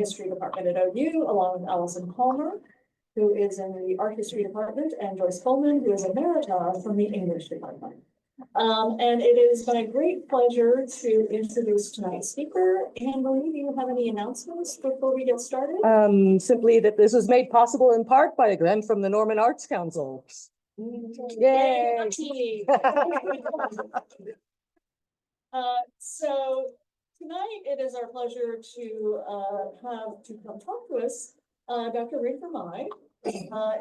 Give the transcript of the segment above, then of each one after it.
history department at OU, along with Allison Palmer, who is in the art history department, and Joyce Coleman, who is emerita from the English department. And it is my great pleasure to introduce tonight's speaker. Anne-Marie, do you have any announcements before we get started? Simply that this was made possible in part by a grant from the Norman Arts Council. Yay! So tonight it is our pleasure to have to come talk to us Dr. Rienk Vermij.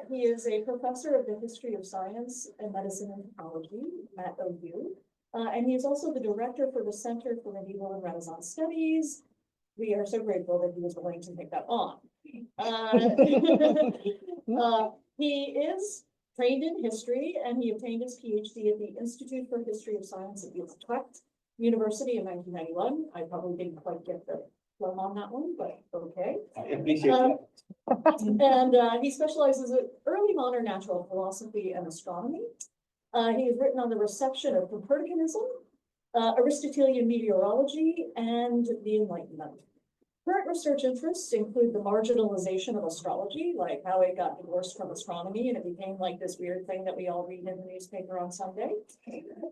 He is a professor of the history of science and medicine and technology at OU. And he is also the director for the Center for Medieval and Renaissance Studies. We are so grateful that he was willing to take that on. He is trained in history, and he obtained his PhD at the Institute for History of Science at Utrecht University in 1991. I probably didn't quite get the flow on that one, but okay. I appreciate that. And he specializes in early modern natural philosophy and astronomy. He has written on the reception of Copernicanism, Aristotelian meteorology, and the Enlightenment. Current research interests include the marginalization of astrology, like how it got divorced from astronomy and it became like this weird thing that we all read in the newspaper on Sunday,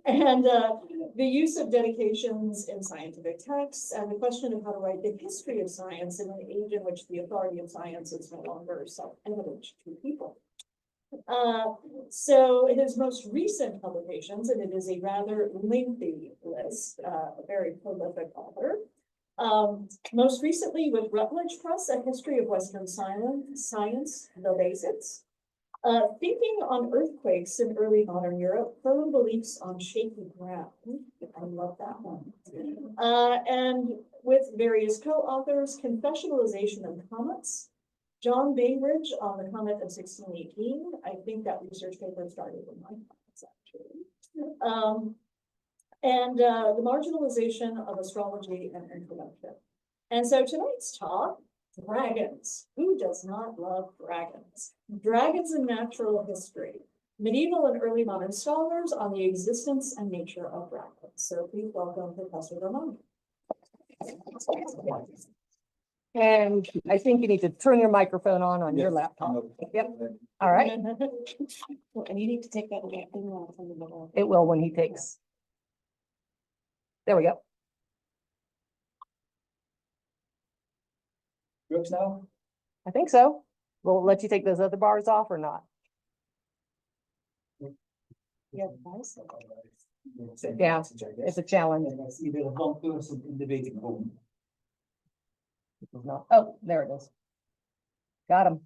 and the use of dedications in scientific texts, and the question of how to write the history of science in an age in which the authority of science is no longer self-evident to people. So his most recent publications, and it is a rather lengthy list, a very prolific author. Most recently with Rutledge Press, A History of Western Science, The Basics. Thinking on Earthquakes in Early Modern Europe, Firm Beliefs on Shaky Ground. I love that one. And with various co-authors, Confessionalization of Comets, John Bainbridge on the Comet of 1618. I think that research paper started in my class, actually. And the marginalization of astrology and introduction. And so tonight's talk, dragons. Who does not love dragons? Dragons in natural history. Medieval and early modern scholars on the existence and nature of dragons. So please welcome Professor Vermij. And I think you need to turn your microphone on your laptop. Yep. All right. And you need to take that thing off from the middle. It will when he takes. There we go. Works now? I think so. We'll let you take those other bars off or not. Yeah, nice. Yeah, it's a challenge. You will have one person in the waiting room. Oh, there it is. Got him.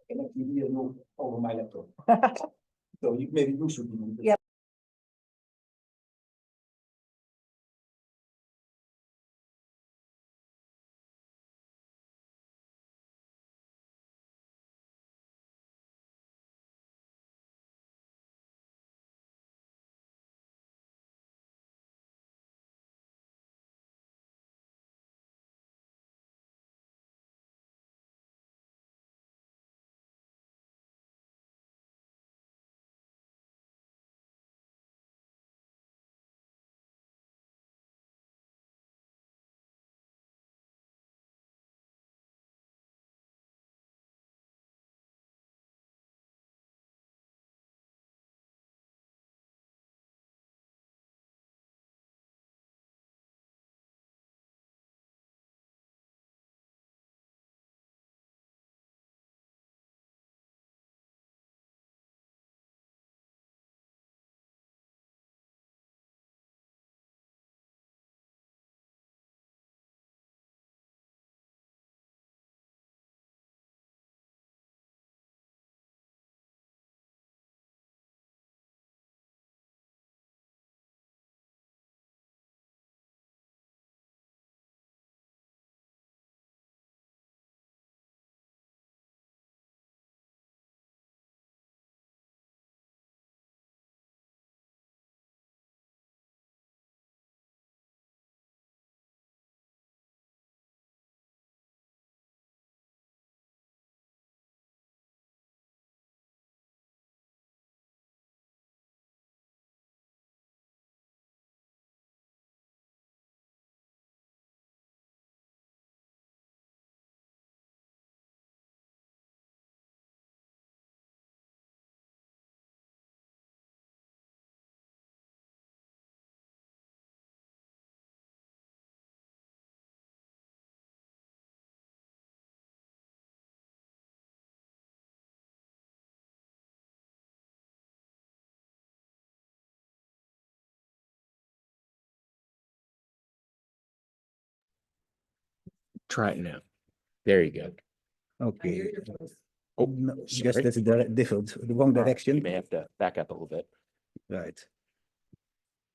And I can hear you over my laptop. So you maybe you should be. Yep. try it now. There you go. Okay. Oh, No, I guess sorry. that's the wrong You direction. may have to back up a little bit. Right.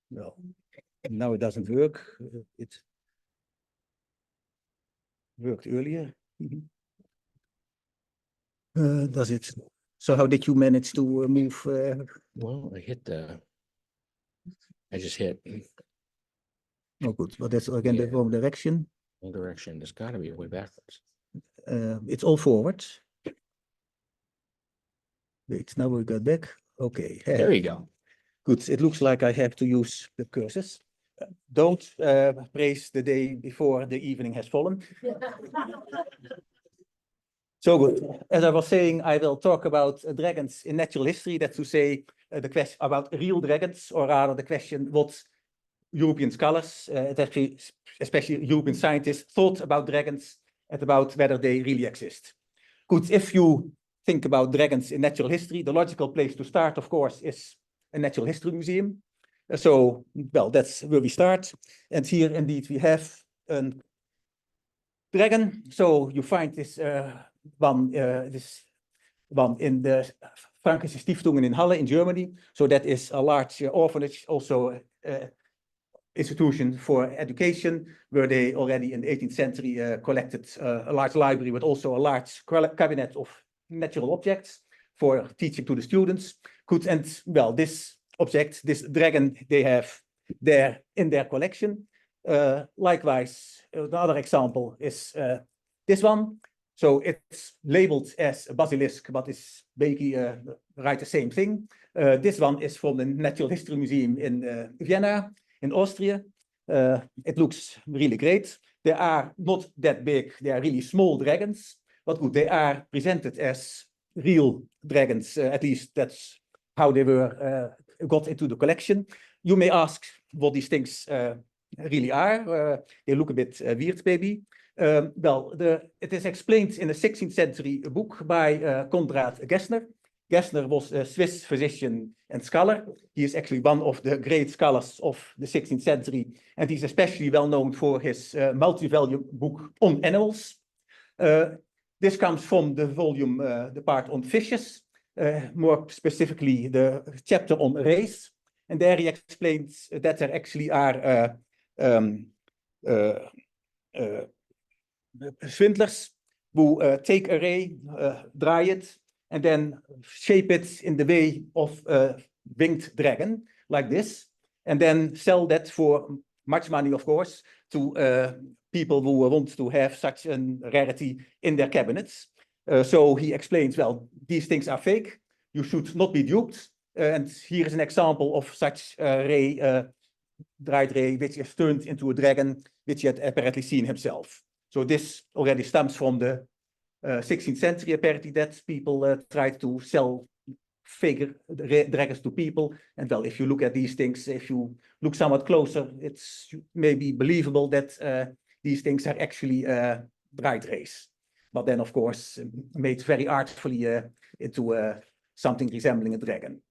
Well, now it doesn't work. It worked earlier. Does it? So how did you manage to move? Well, I just hit Oh, good. But that's again the Yeah. wrong direction. one direction. There's gotta be a way backwards. It's all forward. Wait, now we got back. Okay. There you go. Good. It looks like I have to use the cursors. Don't praise the day before the evening has fallen. So good. As I was saying, I will talk about dragons in natural history. That's to say, the question about real dragons, or rather the question what European scholars, especially European scientists, thought about dragons and about whether they really exist. Good. If you think about dragons in natural history, the logical place to start, of course, is a natural history museum. So, well, that's where we start. And here, indeed, we have a dragon. So you find this one in the Frankische Stiftungen in Halle in Germany. So that is a large orphanage, also institution for education, where they already in the 18th century collected a large library, but also a large cabinet of natural objects for teaching to the students. Good, and well, this object, this dragon, they have there in their collection. Likewise, another example is this one. So it's labeled as a basilisk, but it's basically right the same thing. This one is from the Natural History Museum in Vienna, in Austria. It looks really great. They are not that big, they are really small dragons, but good, they are presented as real dragons, at least that's how they were got into the collection. You may ask what these things really are. They look a bit weird, maybe. Well, it is explained in a 16th century book by Konrad Gessner. Gessner was a Swiss physician and scholar. He is actually one of the great scholars of the 16th century, and he's especially well known for his multi-volume book on animals. This comes from the volume, the part on fishes, more specifically the chapter on rays. And there he explains that there actually are swindlers who take a ray, dry it, and then shape it in the way of a winged dragon, like this, and then sell that for much money, of course, to people who want to have such a rarity in their cabinets. So he explains, well, these things are fake. You should not be duped. And here is an example of such ray, dried ray, which is turned into a dragon, which he had apparently seen himself. So this already stems from the 16th century, apparently, that people tried to sell fake dragons to people. And well, if you look at these things, if you look somewhat closer, it's maybe believable that these things are actually dried rays. But then, of course, made very artfully into something resembling a dragon.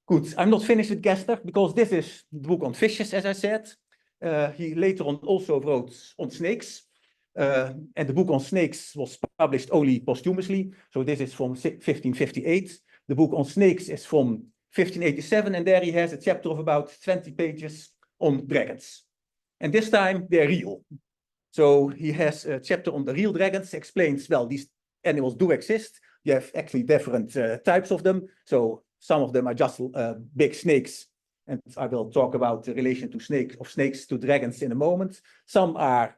Good, I'm not finished with Gessner, because this is the book on fishes, as I said. He later on also wrote on snakes. And the book on snakes was published only posthumously. So this is from 1558. The book on snakes is from 1587. And there he has a chapter of about 20 pages on dragons. And this time they're real. So he has a chapter on the real dragons, explains, well, these animals do exist. You have actually different types of them. So some of them are just big snakes. And I will talk about the relation to snakes to dragons in a moment. Some are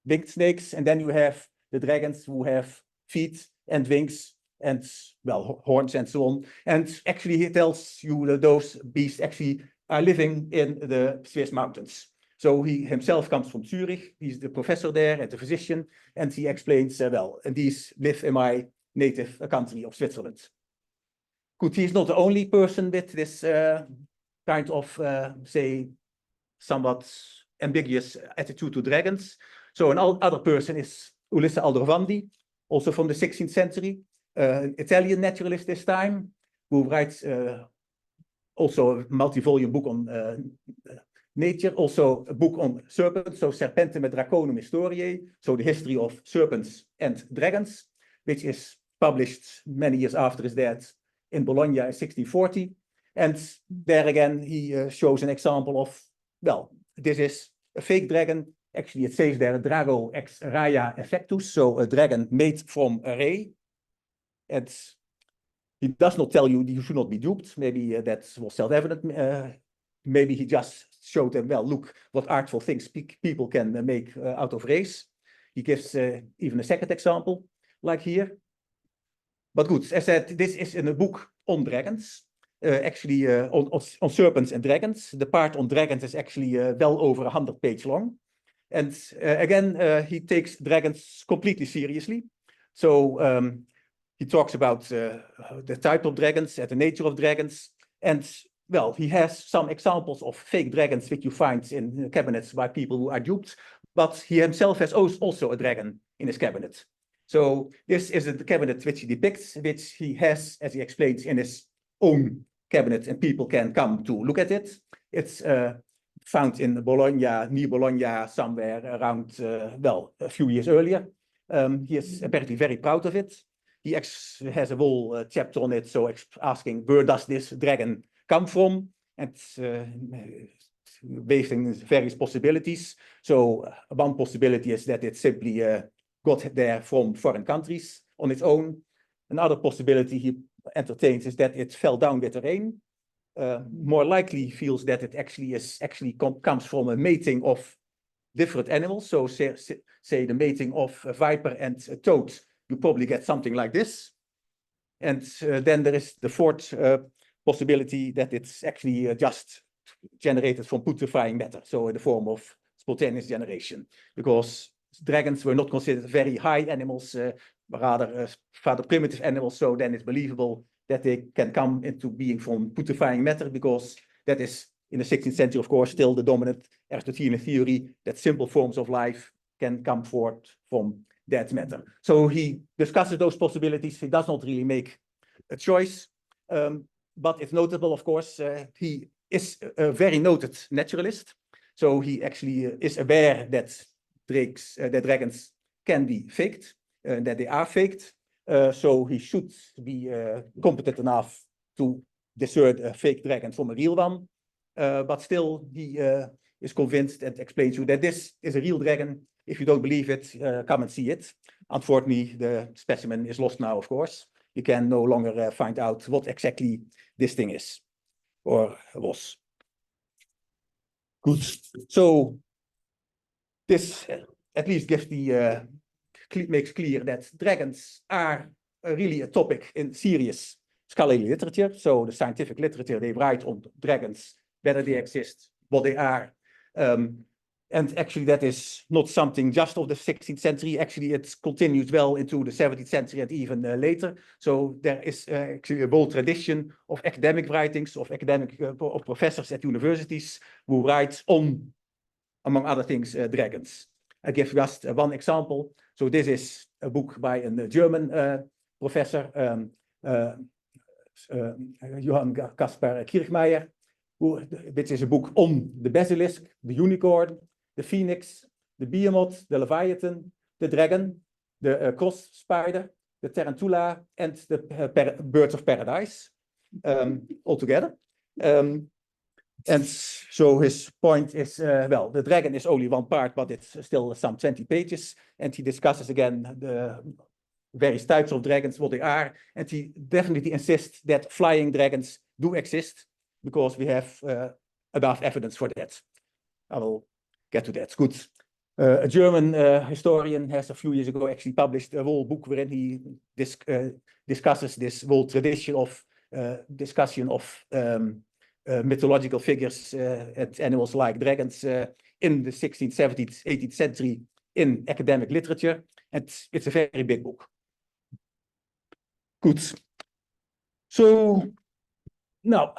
winged snakes, and then you have the dragons who have feet and wings and, well, horns and so on. And actually he tells you that those beasts actually are living in the Swiss mountains. So he himself comes from Zurich, he's the professor there and the physician, and he explains, well, and these live in my native country of Switzerland. Good, he's not the only person with this kind of, say, somewhat ambiguous attitude to dragons. So an other person is Ulisse Aldrovandi, also from the 16th century, an Italian naturalist this time, who writes also a multi-volume book on Nature. Also a book on serpents, so Serpentem et Draconum Historiae, so the history of serpents and dragons, which is published many years after his death in Bologna in 1640. And there again, he shows an example of, well, this is a fake dragon. Actually, it says there, Drago ex raya effectus, so a dragon made from a ray. And he does not tell you should not be duped. Maybe that was self-evident. Maybe he just showed them, well, look what artful things people can make out of rays. He gives even a second example, like here. But good, as I said, this is in a book on dragons, actually on serpents and dragons. The part on dragons is actually well over 100 pages long. And again, he takes dragons completely seriously. So he talks about the type of dragons and the nature of dragons. And well, he has some examples of fake dragons which you find in cabinets by people who are duped. But he himself has also a dragon in his cabinet. So this is the cabinet which he depicts, which he has, as he explains, in his own cabinet, and people can come to look at it. It's found in Bologna, near Bologna, somewhere around, well, a few years earlier. He is apparently very proud of it. He has a whole chapter on it, so asking where does this dragon come from, and based on various possibilities. So one possibility is that it simply got there from foreign countries on its own. Another possibility he entertains is that it fell down with the rain. More likely feels that it actually comes from a mating of different animals. So say the mating of a viper and a toad, you probably get something like this. And then there is the fourth possibility that it's actually just generated from putrefying matter, so in the form of spontaneous generation, because dragons were not considered very high animals, rather primitive animals, so then it's believable that they can come into being from putrefying matter, because that is, in the 16th century, of course, still the dominant Aristotelian theory, that simple forms of life can come forth from that matter. So he discusses those possibilities. He does not really make a choice, but it's notable, of course, he is a very noted naturalist. So he actually is aware that dragons can be faked, that they are faked. So he should be competent enough to discern a fake dragon from a real one. But still, he is convinced and explains to you that this is a real dragon. If you don't believe it, come and see it. Unfortunately, the specimen is lost now, of course. You can no longer find out what exactly this thing is or was. Good. So this at least gives the makes clear that dragons are really a topic in serious scholarly literature. So the scientific literature, they write on dragons, whether they exist, what they are. And actually that is not something just of the 16th century. Actually, it continues well into the 17th century and even later. So there is actually a whole tradition of academic writings, of of professors at universities who write on, among other things, dragons. I give just one example. So this is a book by a German professor, Johann Caspar Kirchmeier, which is a book on the basilisk, the unicorn, the phoenix, the behemoth, the leviathan, the dragon, the cross spider, the tarantula, and the birds of paradise all together. And so his point is, well, the dragon is only one part, but it's still some 20 pages. And he discusses again the various types of dragons, what they are. And he definitely insists that flying dragons do exist, because we have enough evidence for that. I will get to that. Good. A German historian has a few years ago actually published a whole book wherein he discusses this whole tradition of discussion of mythological figures and animals like dragons in the 16th, 17th, 18th century in academic literature. And it's a very big book. Good. So now,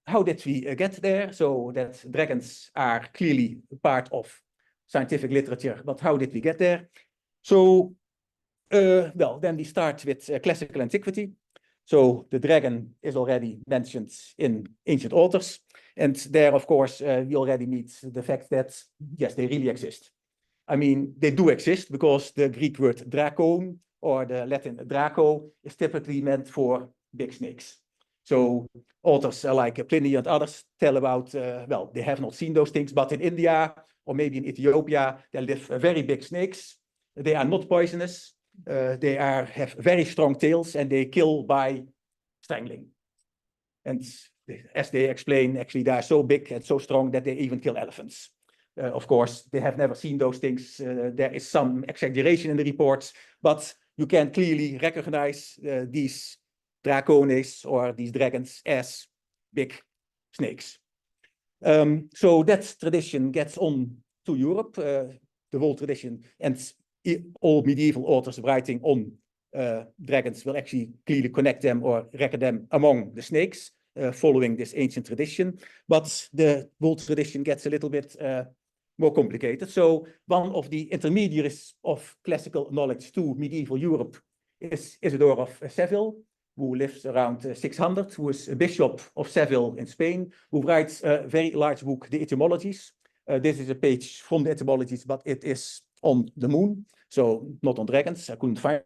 how did we get there? So that dragons are clearly part of scientific literature, but how did we get there? So, well, then we start with classical antiquity. So the dragon is already mentioned in ancient authors. And there, of course, we already meet the fact that, yes, they really exist. I mean, they do exist because the Greek word dracon or the Latin draco is typically meant for big snakes. So authors like Pliny and others tell about, well, they have not seen those things, but in India or maybe in Ethiopia, there live very big snakes. They are not poisonous. They have very strong tails and they kill by strangling. And as they explain, actually, they are so big and so strong that they even kill elephants. Of course, they have never seen those things. There is some exaggeration in the reports, but you can clearly recognize these dracones or these dragons as big snakes. So that tradition gets on to Europe, the whole tradition, and all medieval authors writing on dragons will actually clearly connect them or reckon them among the snakes, following this ancient tradition. But the whole tradition gets a little bit more complicated. So one of the intermediaries of classical knowledge to medieval Europe is Isidore of Seville, who lives around 600, who is a bishop of Seville in Spain, who writes a very large book, The Etymologies. This is a page from the Etymologies, but it is on the moon, so not on dragons. I couldn't find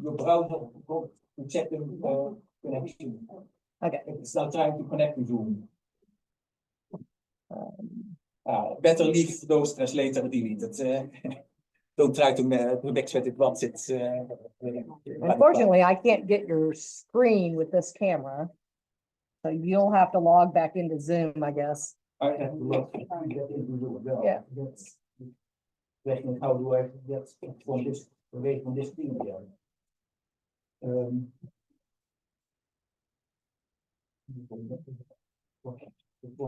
your browser to check the connection. Okay. It's now trying to connect to Zoom. Better leave those translator deleted. Don't try to mix with it once it's. Unfortunately, I can't get your screen with this camera. So you'll have to log back into Zoom, I guess. I have to look get into Zoom. Well, Yeah. That's question, how do I get from this away from this thing again?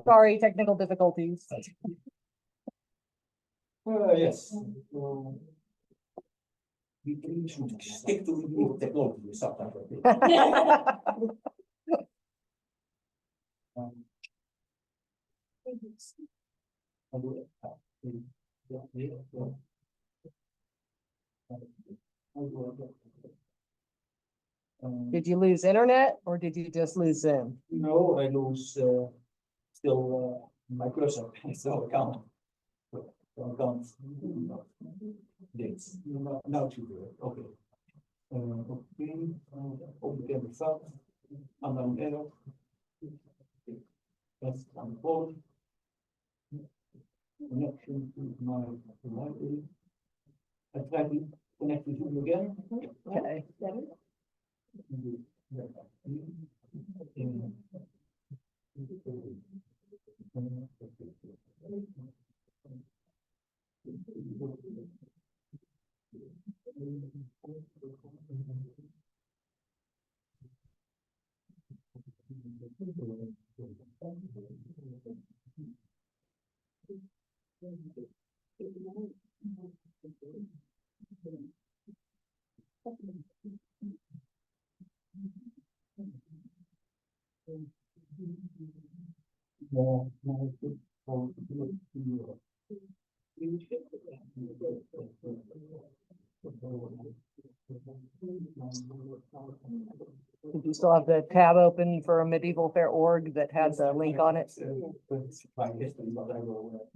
Sorry, technical difficulties. Yes. We should stick to the technology sometimes. Did you lose internet or did you just lose Zoom? No, I lose still my cursor, so I can't. I can't. This. Now to do it. Okay. Okay. Onbekende fout. Unknown error. That's on the phone. Connection to my library. I try to connect to Zoom again. Okay. Did you still have the tab open for medievalfair.org that had the link on it? My history, but I will.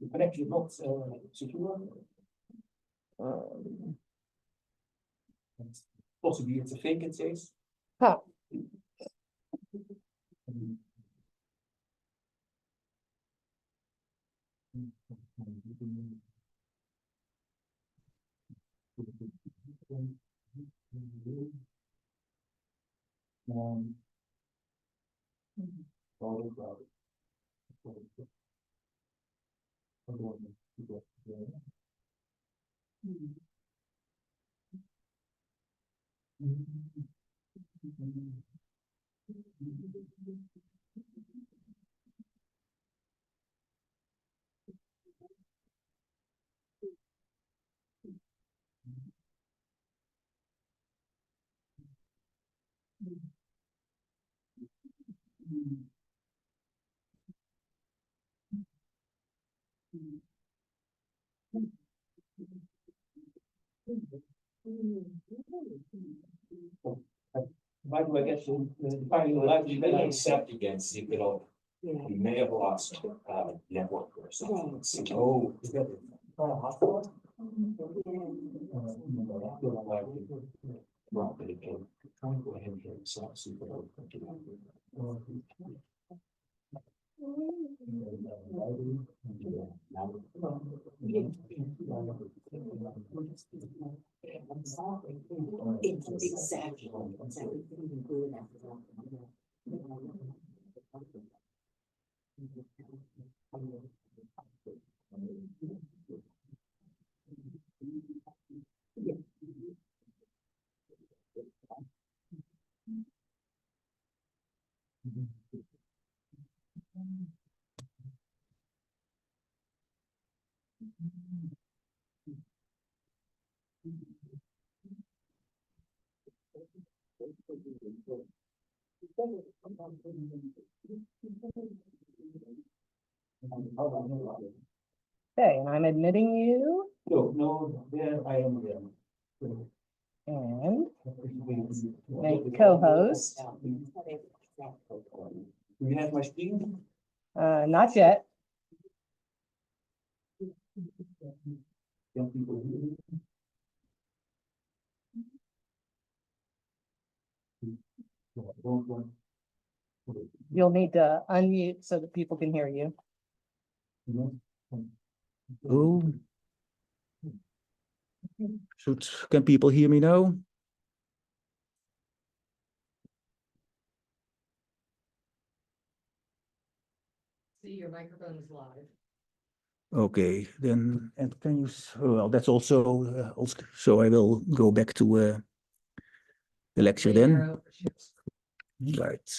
The connection is not secure. Possibly it's a fake, it says. Huh. By the way, I guess the finding the light, you can accept against if it'll, you may have lost network or something. Oh. is that a hospital? Well, but it can, try and go ahead and get it set, see if it'll pick it up. Okay, and I'm admitting you No, there I am again. and make co-host. Do you have my screen? Not yet. Young people here. You'll need to unmute so that people can hear you. Oh. Can people hear me now? See, your microphone is live. Okay, then, and can you, well, that's also, so I will go back to the lecture then. Right.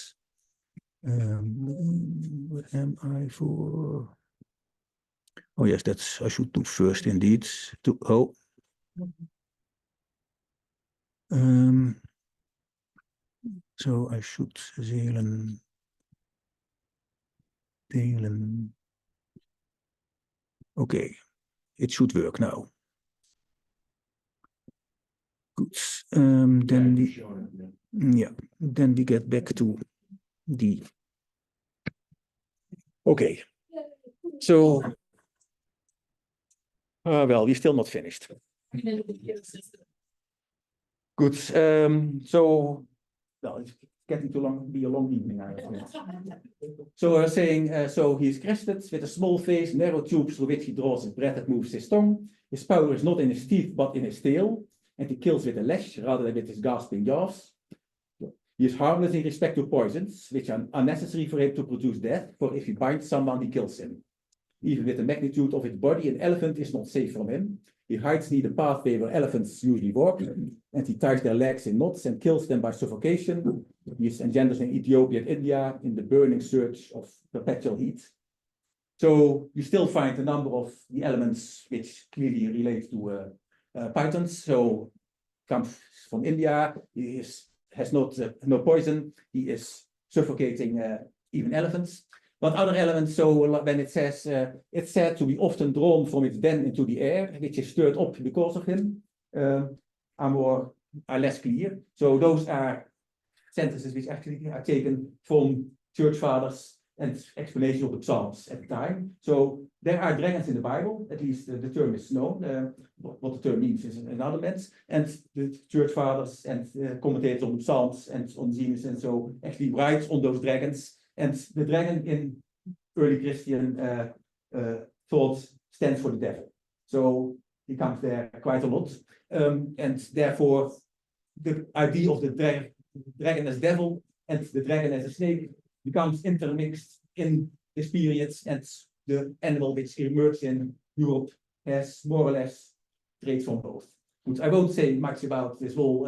What am I for? Oh yes, that's, I should do first indeed. So I should delen. Okay, it should work now. Good. Then we get back to the. Okay. So, well, we're still not finished. Good. So, well, it's getting too long, be a long evening. So I was saying, so he's crested with a small face, narrow tubes through which he draws his breath and moves his tongue. His power is not in his teeth, but in his tail, and he kills with a lash rather than with his gasping jaws. He is harmless in respect to poisons, which are unnecessary for him to produce death, for if he binds someone, he kills him. Even with the magnitude of his body, an elephant is not safe from him. He hides near the pathway where elephants usually walk, and he ties their legs in knots and kills them by suffocation. He is engendered in Ethiopia and India in the burning surge of perpetual heat. So you still find a number of the elements which clearly relate to pythons. So comes from India. He has no poison. He is suffocating even elephants. But other elements, so when it says, it's said to be often drawn from its den into the air, which is stirred up because of him, are less clear. So those are sentences which actually are taken from church fathers and explanation of the Psalms at the time. So there are dragons in the Bible, at least the term is known. What the term means is another sense. And the church fathers and commentators on the Psalms and on Genesis and so actually writes on those dragons. And the dragon in early Christian thought stands for the devil. So he comes there quite a lot. And therefore, the idea of the dragon as devil and the dragon as a snake becomes intermixed in this period, and the animal which emerged in Europe has more or less traits from both. But I won't say much about this whole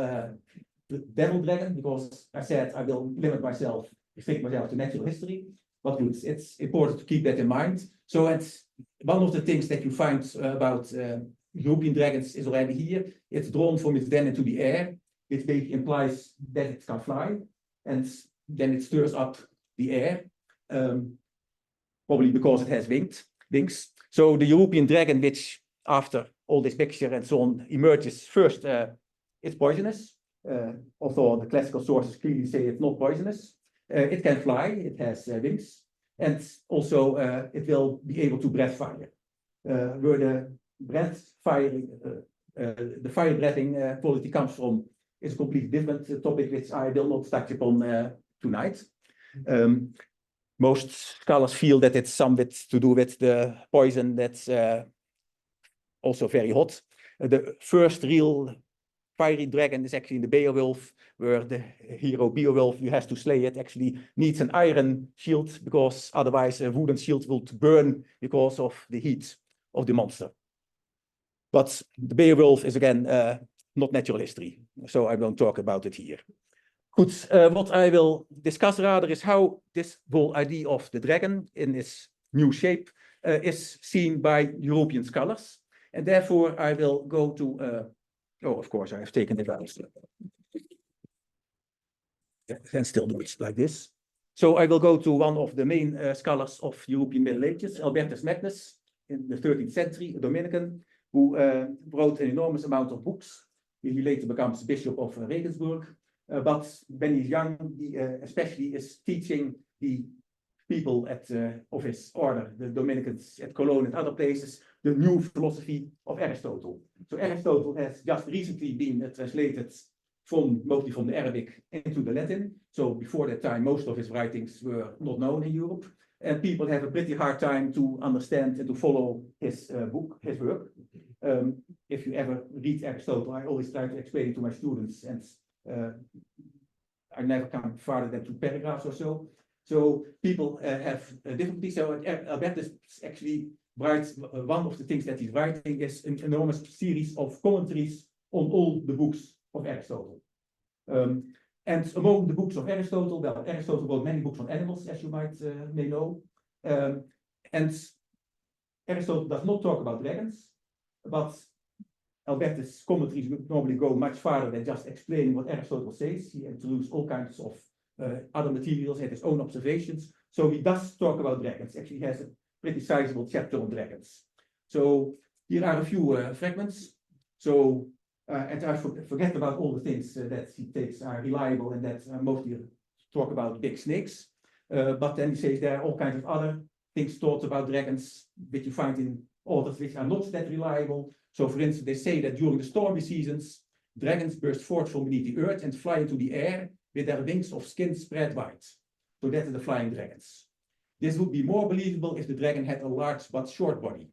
the devil dragon, because I said I will restrict myself to natural history. But good, it's important to keep that in mind. So it's one of the things that you find about European dragons is already here. It's drawn from its den into the air, which basically implies that it can fly, and then it stirs up the air, probably because it has wings. So the European dragon, which after all this mixture and so on emerges first, it's poisonous. Although the classical sources clearly say it's not poisonous. It can fly, it has wings, and also it will be able to breathe fire. Where the fire breathing quality comes from is a completely different topic, which I will not touch upon tonight. Most scholars feel that it's somewhat to do with the poison that's also very hot. The first real fiery dragon is actually in the Beowulf, where the hero Beowulf, who has to slay it, actually needs an iron shield, because otherwise a wooden shield will burn because of the heat of the monster. But the Beowulf is again not natural history, so I won't talk about it here. Good, what I will discuss rather is how this whole idea of the dragon in its new shape is seen by European scholars. And therefore I will go to oh, of course, I have taken it out. And still do it like this. So I will go to one of the main scholars of European Middle Ages, Albertus Magnus, in the 13th century, a Dominican, who wrote an enormous amount of books. He later becomes Bishop of Regensburg. But when he's young, he especially is teaching the people of his order, the Dominicans at Cologne and other places, the new philosophy of Aristotle. So Aristotle has just recently been translated mostly from the Arabic into the Latin. So before that time, most of his writings were not known in Europe. And people have a pretty hard time to understand and to follow his work. If you ever read Aristotle, I always try to explain it to my students, and I never come farther than 2 paragraphs or so. So people have difficulty. So Albertus actually writes, one of the things that he's writing is an enormous series of commentaries on all the books of Aristotle. And among the books of Aristotle, well, Aristotle wrote many books on animals, as you may know. And Aristotle does not talk about dragons, but Albertus' commentaries normally go much farther than just explaining what Aristotle says. He introduces all kinds of other materials and his own observations. So he does talk about dragons. Actually, he has a pretty sizable chapter on dragons. So here are a few fragments. So, and I forget about all the things that he takes are reliable and that mostly talk about big snakes. But then he says there are all kinds of other things taught about dragons, which you find in authors which are not that reliable. So for instance, they say that during the stormy seasons, dragons burst forth from beneath the earth and fly into the air with their wings of skin spread wide. So that are the flying dragons. This would be more believable if the dragon had a large but short body.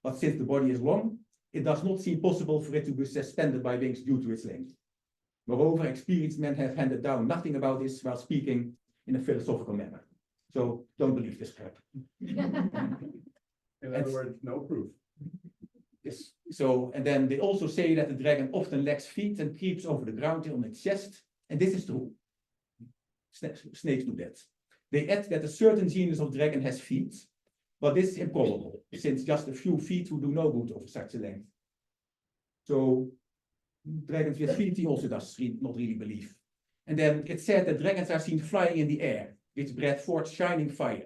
But since the body is long, it does not seem possible for it to be suspended by wings due to its length. Moreover, experienced men have handed down nothing about this while speaking in a philosophical manner. So don't believe this crap. In other words, no proof. Yes. So, and then they also say that the dragon often lacks feet and creeps over the ground on its chest. And this is true. Snakes do that. They add that a certain genus of dragon has feet, but this is improbable, since just a few feet would do no good over such a length. So, dragons with feet, he also does not really believe. And then it's said that dragons are seen flying in the air, which breathe forth shining fire.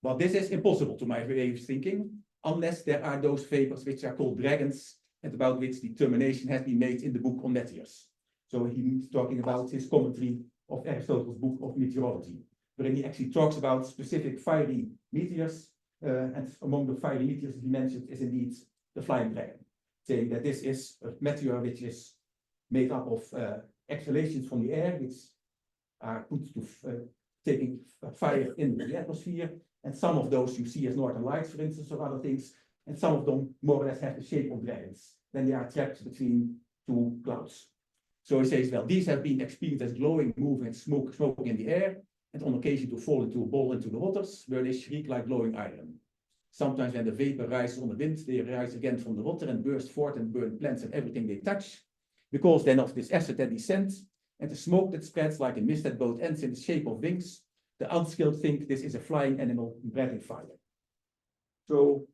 But this is impossible to my way of thinking, unless there are those vapors which are called dragons, and about which determination has been made in the book on meteors. So he's talking about his commentary of Aristotle's book of meteorology, wherein he actually talks about specific fiery meteors, and among the fiery meteors he mentioned is indeed the flying dragon, saying that this is a meteor which is made up of exhalations from the air, which are put to taking fire in the atmosphere. And some of those you see as northern lights, for instance, or other things. and some of them more or less have the shape of dragons. Then they are trapped between two clouds. So he says, well, these have been experienced as glowing, moving, and smoke in the air, and on occasion to fall into a ball into the waters, where they shriek like glowing iron. Sometimes when the vapor rises on the wind, they rise again from the water and burst forth and burn plants and everything they touch. Because then of this acid that descends, and the smoke that spreads like a mist that both ends in the shape of wings, the unskilled think this is a flying animal breathing fire. So,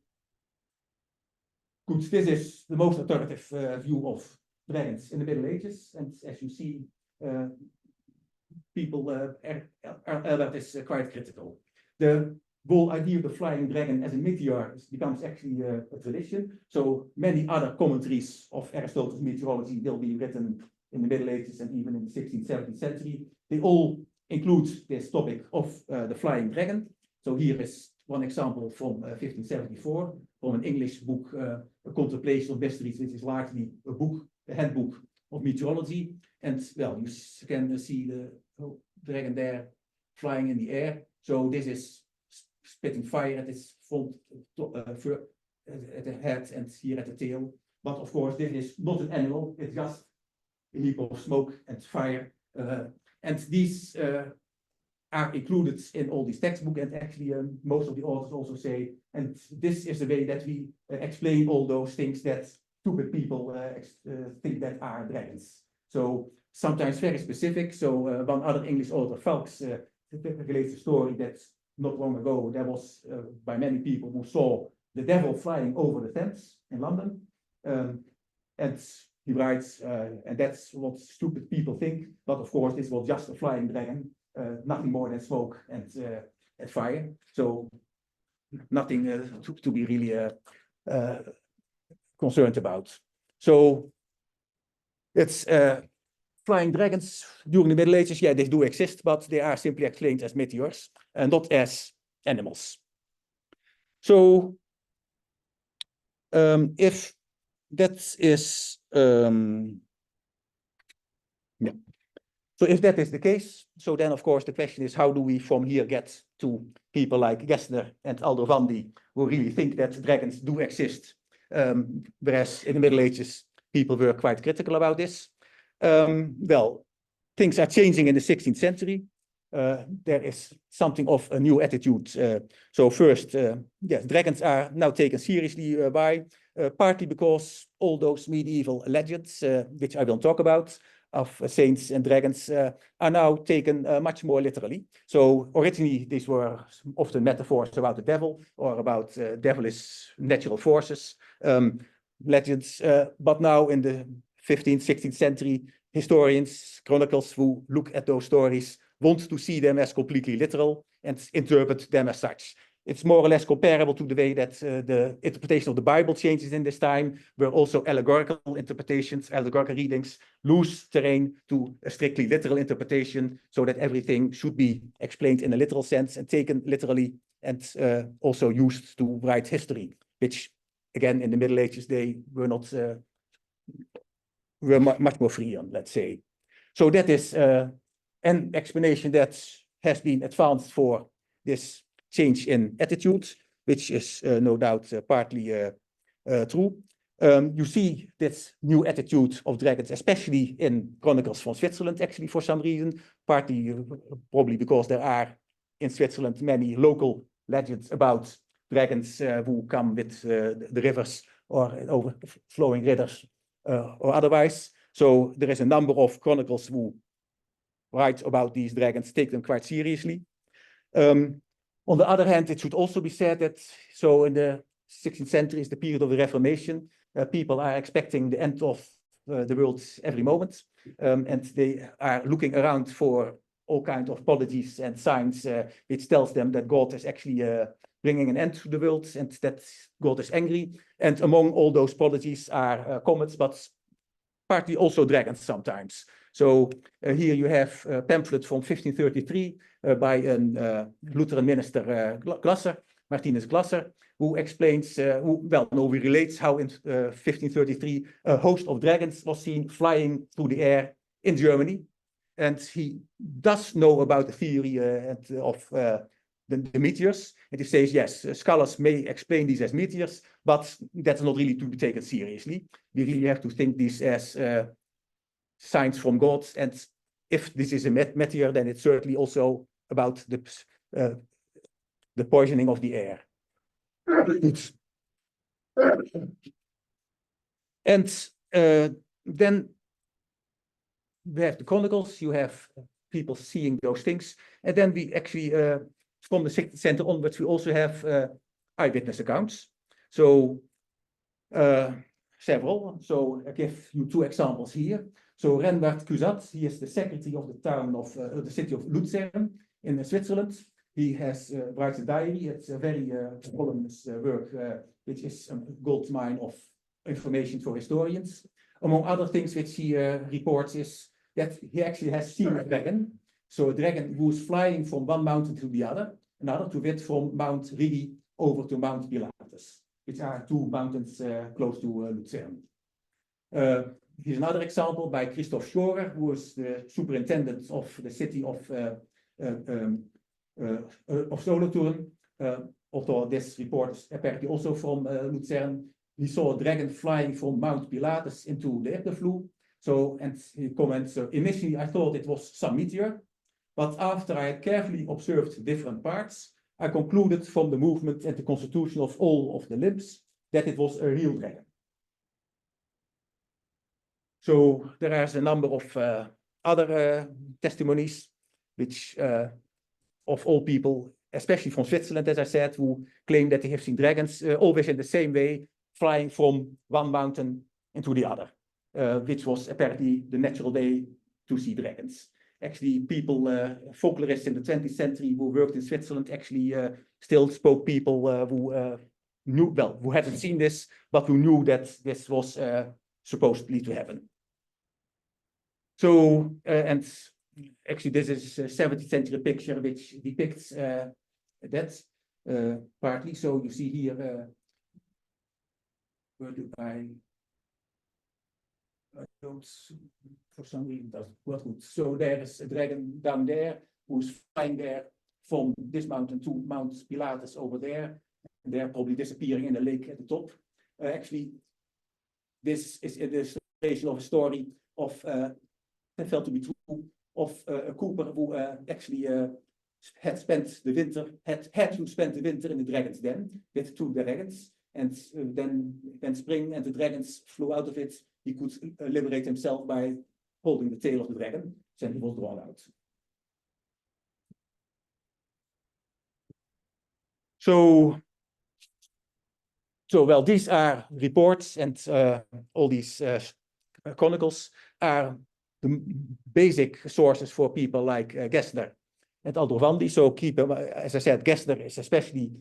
good, this is the most authoritative view of dragons in the Middle Ages, and as you see, people that is quite critical. The whole idea of the flying dragon as a meteor becomes actually a tradition. So many other commentaries of Aristotle's meteorology will be written in the Middle Ages and even in the 16th, 17th century. They all include this topic of the flying dragon. So here is one example from 1574 from an English book, A Contemplation of Mysteries. This is largely a book, a handbook of meteorology. And well, you can see the dragon there flying in the air. So this is spitting fire at its front, at the head and here at the tail. But of course, this is not an animal. It's just a heap of smoke and fire. And these are included in all these textbooks. And actually, most of the authors also say, and this is the way that we explain all those things that stupid people think that are dragons. So sometimes very specific. So one other English author, Phelps, relates a story that not long ago there was by many people who saw the devil flying over the Thames in London. And he writes, and that's what stupid people think. But of course, this was just a flying dragon, nothing more than smoke and fire. So nothing to be really concerned about. So it's flying dragons during the Middle Ages, yeah, they do exist, but they are simply explained as meteors and not as animals. So if that is, yeah. So if that is the case, so then of course the question is, how do we from here get to people like Gessner and Aldrovandi, who really think that dragons do exist, whereas in the Middle Ages people were quite critical about this. Well, things are changing in the 16th century. There is something of a new attitude. So first, yes, dragons are now taken seriously by, partly because all those medieval legends, which I will talk about, of saints and dragons are now taken much more literally. So originally these were often metaphors about the devil or about devilish natural forces, legends, but now in the 15th, 16th century, historians, chronicles who look at those stories want to see them as completely literal and interpret them as such. It's more or less comparable to the way that the interpretation of the Bible changes in this time, where also allegorical interpretations, allegorical readings lose terrain to a strictly literal interpretation, so that everything should be explained in a literal sense and taken literally, and also used to write history, which again in the Middle Ages they were not much more free on, let's say. So that is an explanation that has been advanced for this change in attitude, which is no doubt partly true. You see this new attitude of dragons, especially in chronicles from Switzerland, actually, for some reason, partly probably because there are in Switzerland many local legends about dragons who come with the rivers or overflowing rivers or otherwise. So there is a number of chronicles who write about these dragons, take them quite seriously. On the other hand, it should also be said that, so in the 16th century is the period of the Reformation. People are expecting the end of the world every moment, and they are looking around for all kinds of prodigies and signs which tells them that God is actually bringing an end to the world and that God is angry. And among all those prodigies are comets, but partly also dragons sometimes. So here you have a pamphlet from 1533 by a Lutheran minister, Glasser, Martinus Glasser, who explains, who relates how in 1533 a host of dragons was seen flying through the air in Germany. And he does know about the theory of the meteors. And he says, yes, scholars may explain these as meteors, but that's not really to be taken seriously. We really have to think these as signs from God. And if this is a meteor, then it's certainly also about the poisoning of the air. And then we have the chronicles, you have people seeing those things. And then we actually, from the 60th century onwards, we also have eyewitness accounts. So several. So I give you two examples here. So Renwaard Cusat, he is the secretary of the town of the city of Luzern in Switzerland. He has writes a diary. It's a very voluminous work, which is a gold mine of information for historians. Among other things which he reports is that he actually has seen a dragon. So a dragon who is flying from one mountain to the other, another to it from Mount Rigi over to Mount Pilatus, which are two mountains close to Luzern. Here's another example by Christoph Schorer, who is the superintendent of the city of Solothurn. Although this report is apparently also from Luzern. He saw a dragon flying from Mount Pilatus into the Erdefloe. So, and he comments, initially I thought it was some meteor, but after I had carefully observed different parts, I concluded from the movement and the constitution of all of the limbs that it was a real dragon. So there is a number of other testimonies, which of all people, especially from Switzerland, as I said, who claim that they have seen dragons always in the same way, flying from one mountain into the other, which was apparently the natural way to see dragons. Actually, people, folklorists in the 20th century who worked in Switzerland actually still spoke people who knew, well, who hadn't seen this, but who knew that this was supposedly to happen. So, and actually this is a 17th century picture which depicts that partly. So you see here, where do I don't, for some reason doesn't work good. So there is a dragon down there who's flying there from this mountain to Mount Pilatus over there. And they're probably disappearing in the lake at the top. Actually, this is an illustration of a story of that felt to be true, of a cooper who actually had spent the winter, had to spend the winter in the dragon's den with two dragons. And then when spring and the dragons flew out of it, he could liberate himself by holding the tail of the dragon. Then he was drawn out. So well, these are reports, and all these chronicles are the basic sources for people like Gessner and Aldrovandi. So as I said, Gessner is especially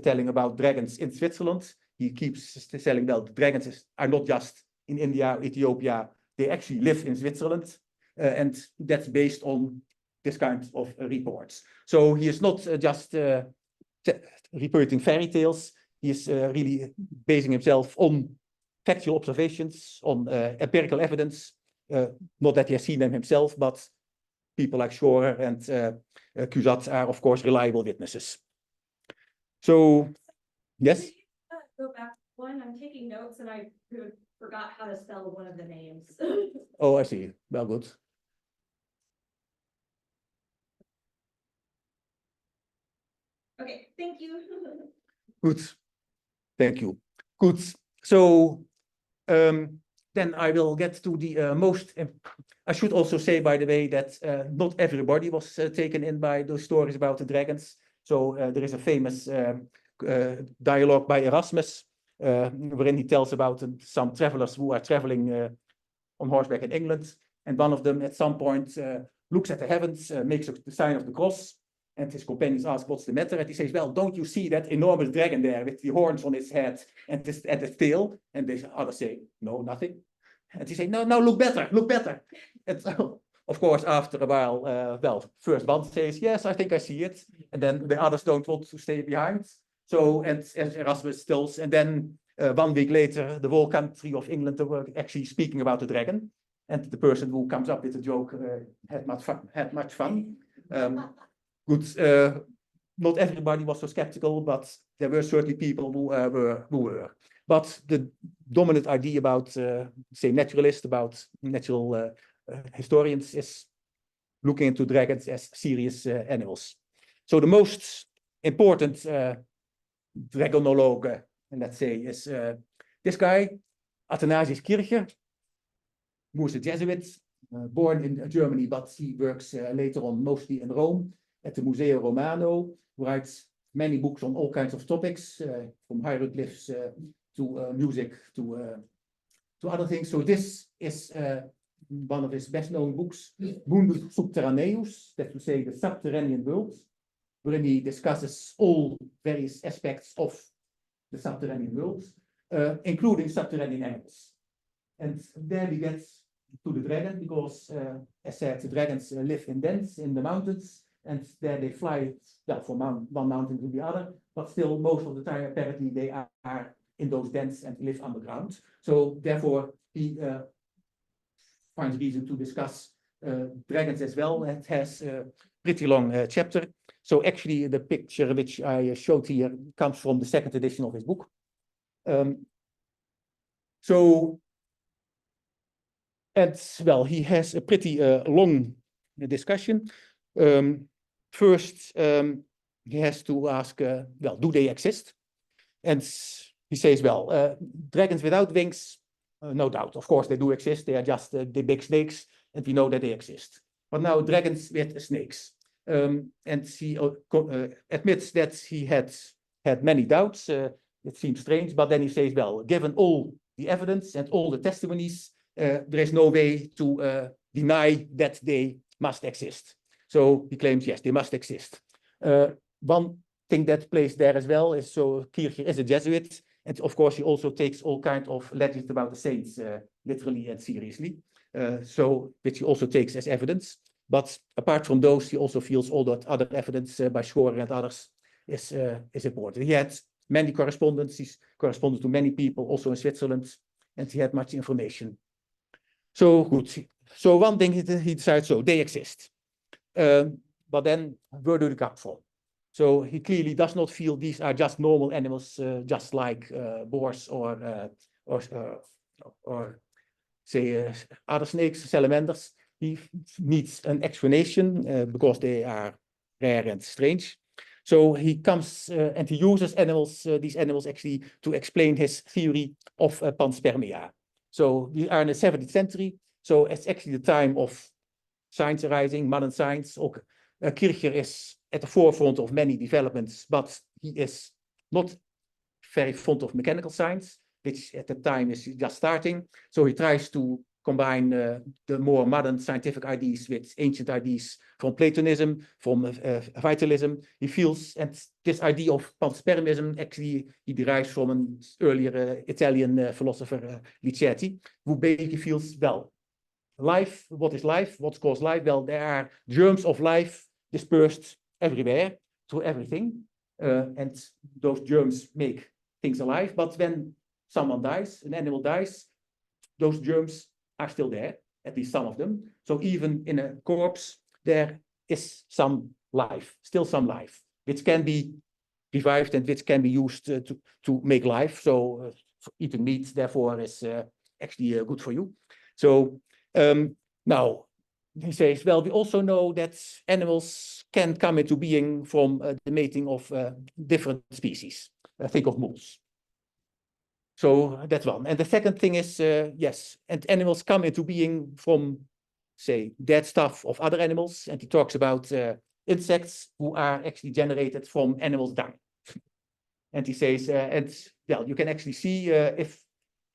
telling about dragons in Switzerland. He keeps telling, well, the dragons are not just in India, Ethiopia, they actually live in Switzerland. And that's based on this kind of reports. So he is not just reporting fairy tales. He is really basing himself on factual observations, on empirical evidence. Not that he has seen them himself, but people like Schorer and Cusat are, of course, reliable witnesses. So, yes? Could you, go back one, I'm taking notes and I forgot how to spell one of the names. Oh, I see. Well, good. Okay, thank you. Good. Thank you. Good. So, then I will get to the most. I should also say, by the way, that not everybody was taken in by those stories about the dragons. So there is a famous dialogue by Erasmus, wherein he tells about some travelers who are traveling on horseback in England, and one of them at some point looks at the heavens, makes the sign of the cross, and his companions ask, "What's the matter?" And he says, "Well, don't you see that enormous dragon there with the horns on his head and the tail?" And the others say, "No, nothing." And he says, "No, no, look better, look better." And so, of course, after a while, well, first one says, "Yes, I think I see it." And then the others don't want to stay behind. So, and Erasmus tells, and then 1 week later, the whole country of England were actually speaking about the dragon. And the person who comes up with the joke had much fun. Good. not everybody was so skeptical, but there were certainly people who were. But the dominant idea about, say, naturalists, about natural historians, is looking into dragons as serious animals. So the most important dragonologue, let's say, is this guy, Athanasius Kircher, who is a Jesuit, born in Germany, but he works later on mostly in Rome at the Museo Romano, writes many books on all kinds of topics, from hieroglyphs to music to other things. So this is one of his best-known books, Mundus Subterraneus, that to say the subterranean world, wherein he discusses all various aspects of the subterranean world, including subterranean animals. And there we get to the dragon, because as said, the dragons live in dens in the mountains, and there they fly, well, from one mountain to the other, but still most of the time apparently they are in those dens and live underground. So therefore he finds reason to discuss dragons as well. It has a pretty long chapter. So actually the picture which I showed here comes from the second edition of his book. And well, he has a pretty long discussion. First, he has to ask, well, do they exist? And he says, well, dragons without wings, no doubt. Of course, they do exist. They are just the big snakes, and we know that they exist. But now dragons with snakes. And he admits that he had many doubts. It seems strange, but then he says, well, given all the evidence and all the testimonies, there is no way to deny that they must exist. So he claims, yes, they must exist. One thing that plays there as well is, so Kircher is a Jesuit, and of course he also takes all kinds of legends about the saints literally and seriously, which he also takes as evidence. But apart from those, he also feels all that other evidence by Schorer and others is important. He had many correspondence. He's corresponded to many people also in Switzerland, and he had much information. So good. So one thing he decides, so they exist. But then where do they come from? So he clearly does not feel these are just normal animals, just like boars or say other snakes, salamanders. He needs an explanation because they are rare and strange. So he comes and he uses these animals actually to explain his theory of panspermia. So we are in the 17th century. So it's actually the time of science arising, modern science. Kircher is at the forefront of many developments, but he is not very fond of mechanical science, which at the time is just starting. So he tries to combine the more modern scientific ideas with ancient ideas from Platonism, from vitalism. He feels, and this idea of panspermism actually he derives from an earlier Italian philosopher, Licetti, who basically feels, well, life, what is life? What's caused life? Well, there are germs of life dispersed everywhere through everything. And those germs make things alive. But when someone dies, an animal dies, those germs are still there, at least some of them. So even in a corpse, there is some life, still some life, which can be revived and which can be used to make life. So eating meat, therefore, is actually good for you. So now he says, well, we also know that animals can come into being from the mating of different species. Think of moles. So that's one. And the second thing is, yes, and animals come into being from, say, dead stuff of other animals. And he talks about insects who are actually generated from animals' dung. And he says, and well, you can actually see if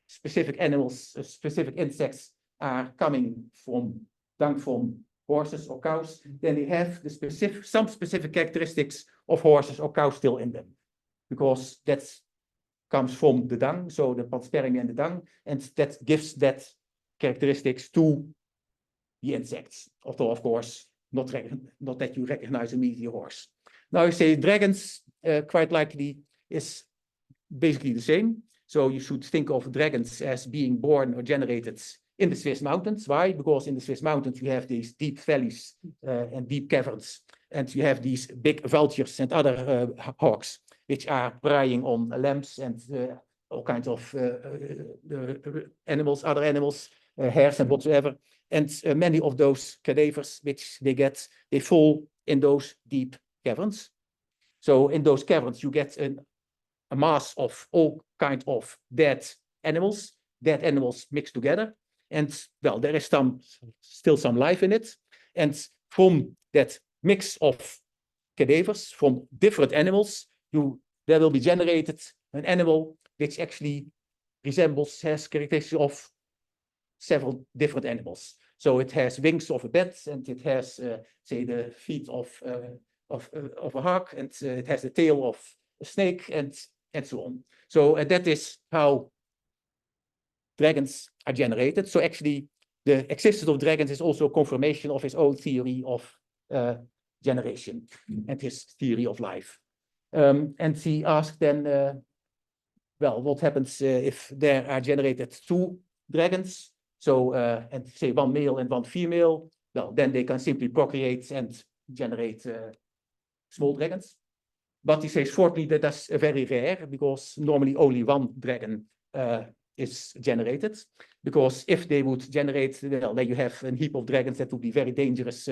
specific animals, specific insects are coming from dung from horses or cows, then they have the some specific characteristics of horses or cows still in them, because that's comes from the dung, so the panspermia and the dung, and that gives that characteristics to the insects. Although, of course, not that you recognize immediately a horse. Now, you say dragons, quite likely, is basically the same. So you should think of dragons as being born or generated in the Swiss mountains. Why? Because in the Swiss mountains you have these deep valleys and deep caverns and you have these big vultures and other hawks, which are preying on lambs and all kinds of animals, other animals, hares and whatsoever. And many of those cadavers which they get, they fall in those deep caverns. So in those caverns, you get a mass of all kinds of dead animals mixed together. And well, there is still some life in it. And from that mix of cadavers from different animals, there will be generated an animal which actually has characteristics of several different animals. So it has wings of a bat, and it has, say, the feet of a hawk, and it has the tail of a snake, and so on. So that is how dragons are generated. So actually, the existence of dragons is also a confirmation of his own theory of generation and his theory of life. And he asked then, well, what happens if there are generated two dragons? So, and say one male and one female, well, then they can simply procreate and generate small dragons. But he says, fortunately, that's very rare, because normally only one dragon is generated. Because if they would generate, well, then you have a heap of dragons that would be very dangerous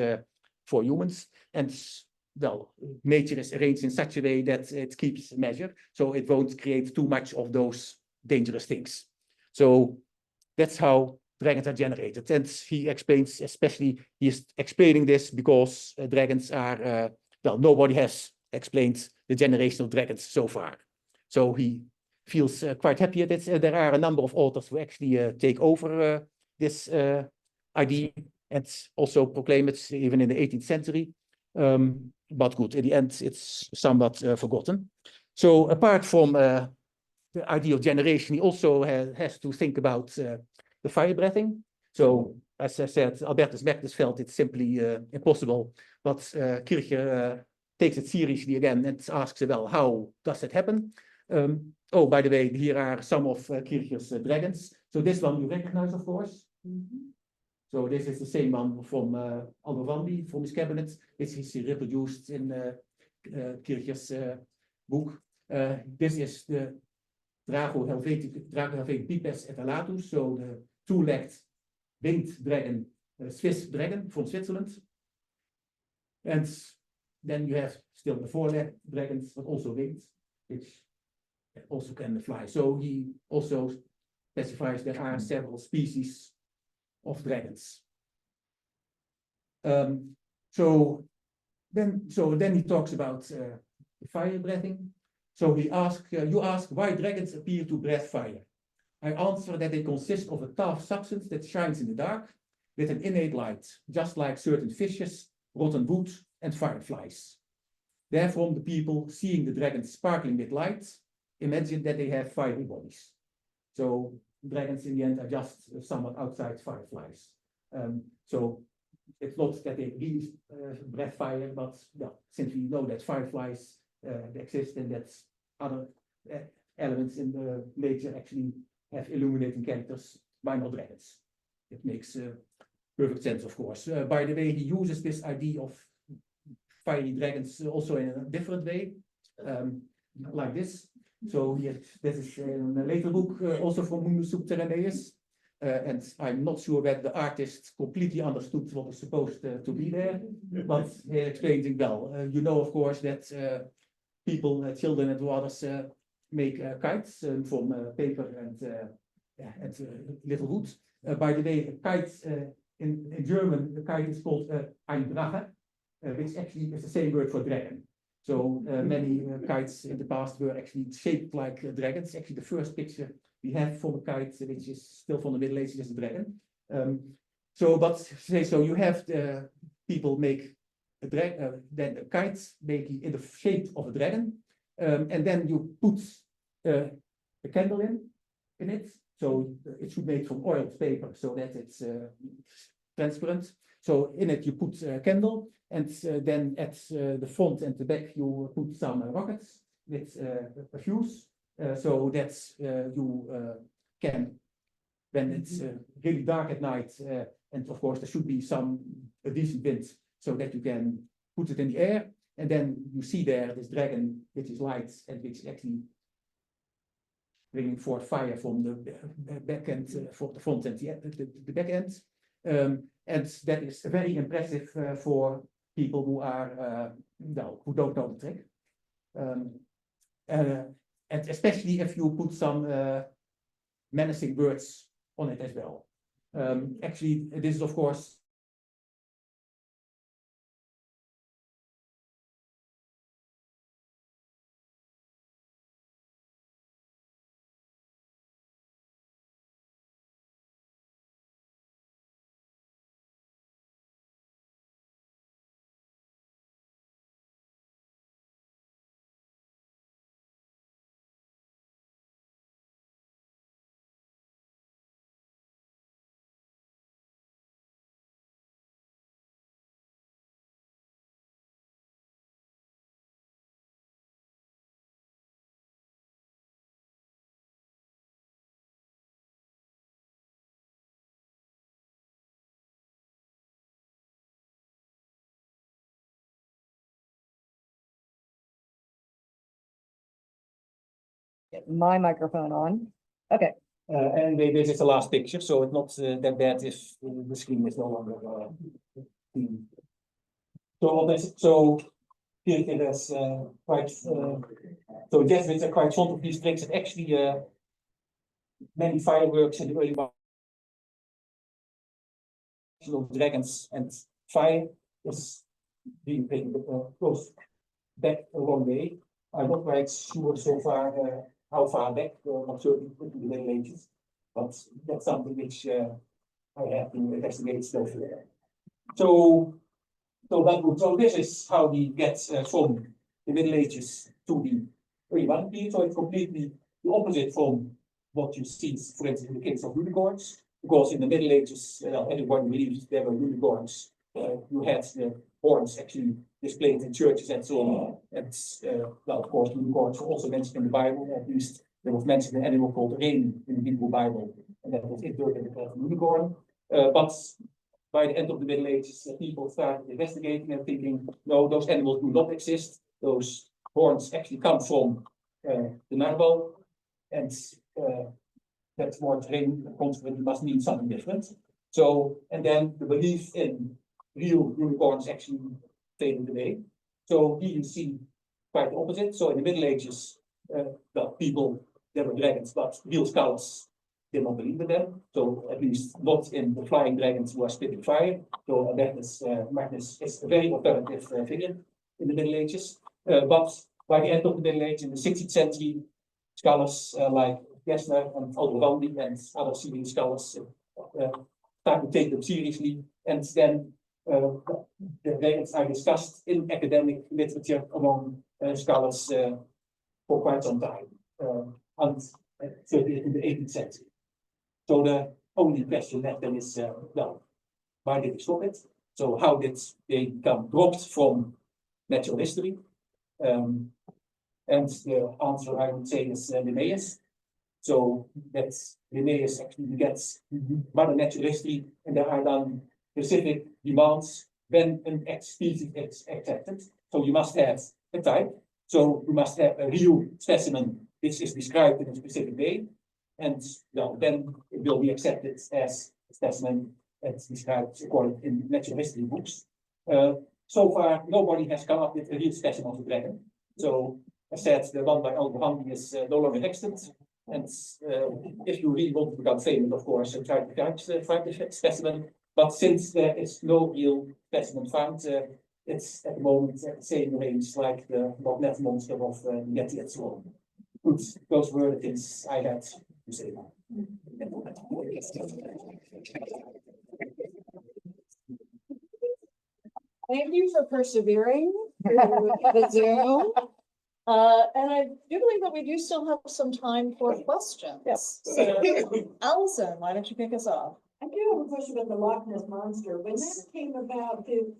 for humans. And well, nature is arranged in such a way that it keeps measure, so it won't create too much of those dangerous things. So that's how dragons are generated. And he explains, especially, he is explaining this because dragons are, well, nobody has explained the generation of dragons so far. So he feels quite happy at it. There are a number of authors who actually take over this idea and also proclaim it even in the 18th century. But good, in the end, it's somewhat forgotten. So apart from the idea of generation, he also has to think about the fire breathing. So, as I said, Albertus Magnus felt it's simply impossible, but Kircher takes it seriously again and asks, well, how does that happen? Oh, by the way, here are some of Kircher's dragons. So this one you recognize, of course. So this is the same one from Aldo from his cabinet. This is reproduced in Kircher's book. This is the Drago Helveticus etalatus, so the two-legged winged dragon, Swiss dragon from Switzerland. And then you have still the four-legged dragons, but also winged, which also can fly. So he also specifies there are several species of dragons. So then he talks about fire breathing. So he asks, you ask why dragons appear to breathe fire. I answer that they consist of a tough substance that shines in the dark with an innate light, just like certain fishes, rotten wood, and fireflies. Therefore, the people, seeing the dragons sparkling with light, imagine that they have fiery bodies. So dragons in the end are just somewhat outside fireflies. So it's not that they really breathe fire, but well, since we know that fireflies exist and that other elements in the nature actually have illuminating characters, why not dragons? It makes perfect sense, of course. By the way, he uses this idea of fiery dragons also in a different way, like this. So here, this is in a later book, also from Mundus Subterraneus. And I'm not sure whether the artist completely understood what was supposed to be there, but he explains it well. You know, of course, that people, children and others, make kites from paper and little wood. By the way, a kite in German, the kite is called ein Drache, which actually is the same word for dragon. So many kites in the past were actually shaped like dragons. Actually, the first picture we have from a kite, which is still from the Middle Ages, is a dragon. So you have the people make then a kite making in the shape of a dragon, and then you put a candle in it. So it should be made from oiled paper so that it's transparent. So in it you put a candle, and then at the front and the back you put some rockets with a fuse, so that you can, when it's really dark at night, and of course there should be a decent wind, so that you can puts it in the air, and then you see there this dragon, which is light and which is actually bringing forth fire from the back end, for the front end, the back end. And that is very impressive for people who are, who don't know the trick. And especially if you put some menacing words on it as well. Actually, this is of course Get my microphone on. Okay, anyway, this is the last picture, so it's not that bad if the screen is no longer seen. So here it is quite. So Jesuits are quite fond of these tricks. It actually many fireworks in the early dragons and fire is being close back a long way. I'm not quite sure so far how far back, not certainly into the Middle Ages, but that's something which I have to investigate still further. So this is how we get from the Middle Ages to the early modern period. So it's completely the opposite from what you see, for instance, in the case of unicorns. Because in the Middle Ages, everyone believes there were unicorns. You had the horns actually displayed in churches and so on. And of course, unicorns were also mentioned in the Bible. At least there was mentioned an animal called rain in the Hebrew Bible, and that was interpreted as a unicorn. But by the end of the Middle Ages, people started investigating and thinking, no, those animals do not exist. Those horns actually come from the narwhal, and that word rain consequently must mean something different. So, and then the belief in real unicorns actually faded away. So here you see quite the opposite. So in the Middle Ages, people, there were dragons, but real scholars did not believe in them. So at least not in the flying dragons who are spitting fire. So Magnus is a very authoritative figure in the Middle Ages. But by the end of the Middle Age, in the 16th century, scholars like Gessner and Alderandi and other Syrian scholars start to take them seriously, and then the dragons are discussed in academic literature among scholars for quite some time, and certainly in the 18th century. So the only question left then is, well, why did they stop it? So how did they become dropped from natural history? And the answer I would say is Linnaeus. So that's Linnaeus actually gets modern natural history, and there are then specific demands when an species is accepted. So you must have a type. So you must have a real specimen which is described in a specific way, and well, then it will be accepted as a specimen that's described according in natural history books. So far, nobody has come up with a real specimen of the dragon. So as said, the one by Alderandi is no longer extant. And if you really want to become famous, of course, try to find the specimen. But since there is no real specimen found, it's at the moment at the same range like the Loch Ness monster of Yeti and so on. Good, those were the things I had to say. Thank you for persevering through the Zoom. And I do believe that we do still have some time for questions. Yes. So, Allison, why don't you kick us off? I do have a question about the Loch Ness Monster. When that came about, did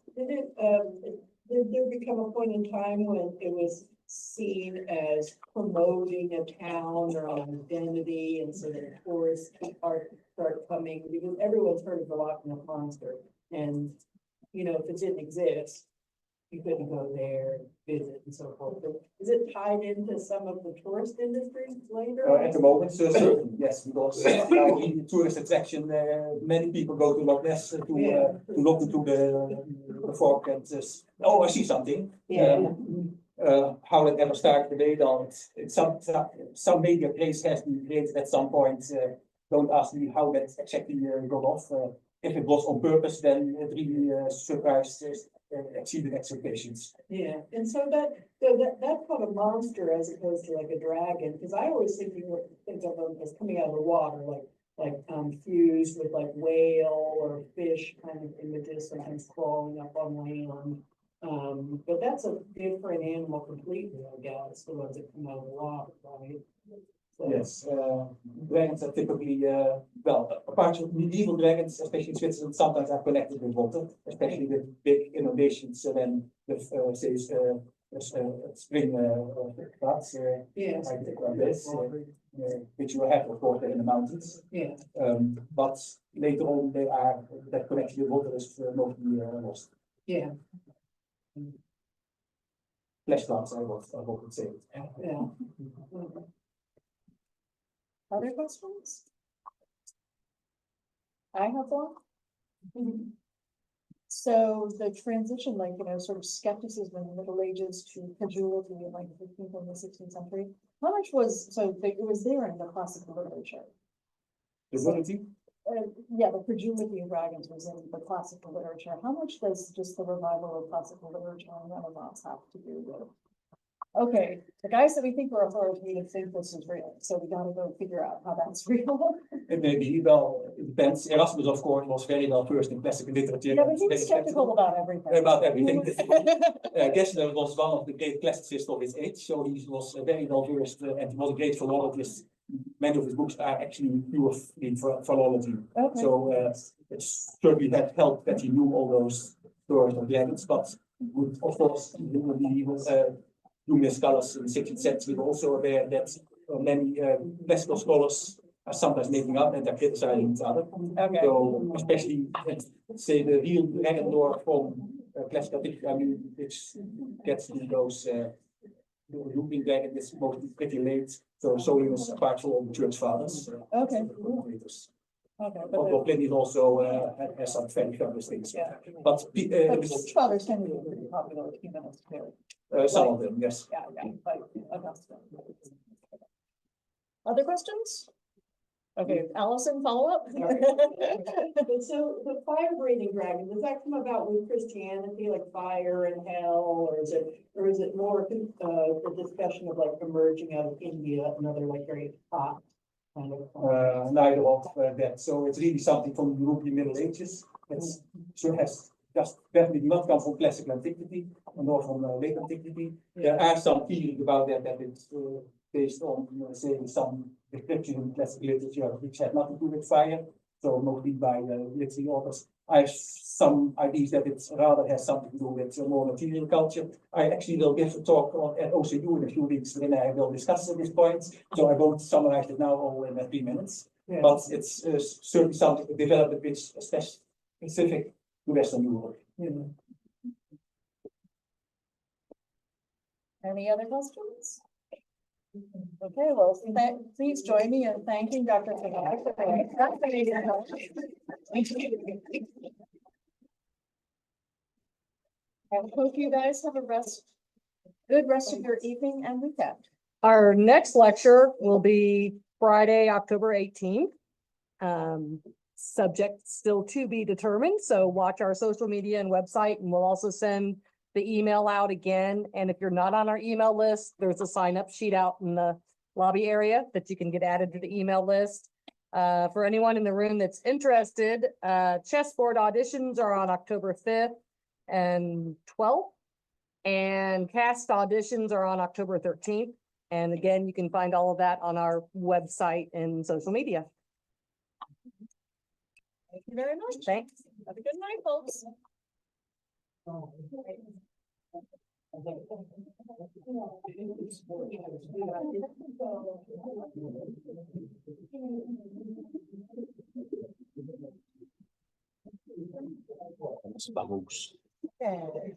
there become a point in time when it was seen as promoting a town or an identity, and so that tourists start coming, because everyone's heard of the Loch Ness Monster, and you know, if it didn't exist, you couldn't go there, visit and so forth. But is it tied into some of the tourist industries later? At the moment, certainly, yes, because now in the tourist attraction, many people go to Loch Ness to look into the fog and oh, I see something. Yeah. How it ever started, they don't. Some media place has been created at some point. Don't ask me how that exactly got off. If it was on purpose, then it really surprised, exceeded expectations. Yeah, and so that's called a monster as opposed to like a dragon, because I always think of them as coming out of the water, like fused with like whale or fish kind of images, sometimes crawling up on land. But that's a different animal completely, I guess, the ones that come out of the water, right? So- Yes, dragons are typically, well, apart from medieval dragons, especially in Switzerland, sometimes are connected with water, especially with big inundations and then with, say, spring floods, Yes. like this, which you have, of course, in the mountains. Yeah, But later on, that connection with water is mostly lost. yeah, Flash floods, I would say. yeah. Other questions? I have one. So the transition, like, sort of skepticism in the Middle Ages to credulity in like the 15th and the 16th century. How much it was there in the classical literature? The ability, Yeah, the credulity of dragons was in the classical literature. How much does just the revival of classical literature and Renaissance have to do with? Okay, the guys that we think are authoritative think this is real, so we gotta go figure out how that's real. it may be, well, it depends. Erasmus, of course, was very well versed in classical literature. Yeah, but he was Very skeptical about everything. About everything. Gessler was one of the great classicists of his age, so he was very well versed and he was a great philologist. Many of his books are actually pure philology. Okay. So it certainly had helped that he knew all those stories of dragons, but would, of course, numerous scholars in the 16th century were also aware that many classical scholars are sometimes making up and they're criticizing each other. Okay. So especially, say, the real dragon lore from classical fiction, I mean, which gets to those the looping dragon is mostly pretty late. So Solinus, apart from all the church fathers. Okay. Commentators. Okay, Although Pliny also has some very fabulous things. Yeah. But But church fathers tend to be pretty popular with humanists too. some of them, yes. Yeah, like Augustine. Other questions? Okay, Allison, follow up? But so the fire breathing dragon, does that come about with Christianity, like fire and hell, or is it more a discussion of like emerging out of India, another like very hot kind of? Neither of that. So it's really something from the European Middle Ages. It's so has just definitely not come from classical antiquity, nor from late antiquity. There are some theories about that it's based on, say, some description in classical literature which had nothing to do with fire. So mostly by literary authors. I have some ideas that it rather has something to do with more material culture. I actually will give a talk at OCU in a few weeks when I will discuss this point. So I won't summarize it now all in 3 minutes. Yeah. But it's certainly something developed which is specific to Western Europe. Yeah. Any other questions? Okay, well, please join me in thanking Dr. Vermij for the fascinating talk. I hope you guys have good rest of your evening and weekend. Our next lecture will be Friday, October 18th. Subject still to be determined, so watch our social media and website, and we'll also send the email out again. And if you're not on our email list, there's a sign up sheet out in the lobby area that you can get added to the email list. For anyone in the room that's interested, chessboard auditions are on October 5th and 12th. And cast auditions are on October 13th. And again, you can find all of that on our website and social media. Thank you very much. Thanks. Have a good night, folks. Vamos. Okay.